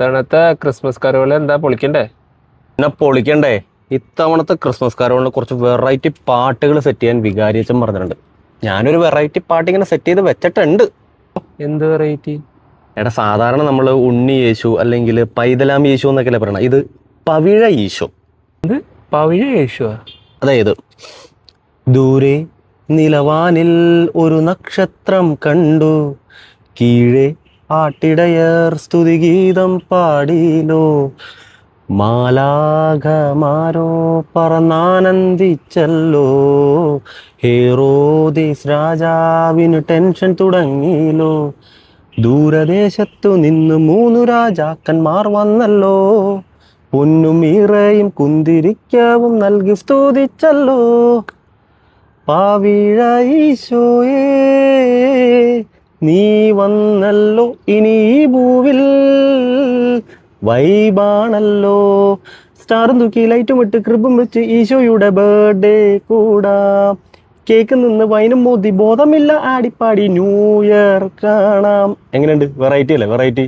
ഇത്തവണത്തെ Christmas carol എന്താ പൊളിക്കണ്ടേ? പിന്നെ പൊളിക്കണ്ടേ? ഇത്തവണത്തെ ക്രിസ്മസ് കരോളിന് കുറച്ച് വെറൈറ്റി പാട്ടുകൾ സെറ്റ് ചെയ്യാൻ വികാരിയച്ചൻ പറഞ്ഞിട്ടുണ്ട്. ഞാനൊരു വെറൈറ്റി പാട്ട് ഇങ്ങനെ സെറ്റ് ചെയ്ത് വെച്ചിട്ടുണ്ട്. എന്ത് വെറൈറ്റി? എടാ, സാധാരണ നമ്മൾ ഉണ്ണി യേശു അല്ലെങ്കിൽ പൈതലാം യേശു എന്നൊക്കെയല്ലേ പറയണം. ഇത് പവിഴ ഈശോ. ഇത് പവിഴ യേശുവാ? അതായത് ദൂരെ നിലവാനിൽ ഒരു നക്ഷത്രം കണ്ടു, കീഴെ ആട്ടിടയർ സ്തുതിഗീതം പാടിലോ, മാലാഖമാരോ പറന്നാനന്ദിച്ചല്ലോ, ഹേറോദീസ് രാജാവിന് ടെൻഷൻ തുടങ്ങിയില്ലോ, ദൂരദേശത്തു നിന്ന് 3 രാജാക്കന്മാർ വന്നല്ലോ, പൊന്നും ഈറയും കുന്തിരിക്കവും നൽകി സ്തുതിച്ചല്ലോ, പാവിഴ ഈശോയേ നീ വന്നല്ലോ, ഇനി ഈ ഭൂവിൽ വൈബാണല്ലോ, സ്റ്റാറും തൂക്കി ലൈറ്റും ഇട്ട് ക്രിബും വെച്ച് ഈശോയുടെ ബർത്ത്ഡേ കൂടാം, കേക്ക് നിന്ന് വൈനും മോദി ബോധമില്ല ആടിപ്പാടി ന്യൂ ഇയർ കാണാം. എങ്ങനെയുണ്ട്? വെറൈറ്റി അല്ലേ? വെറൈറ്റി.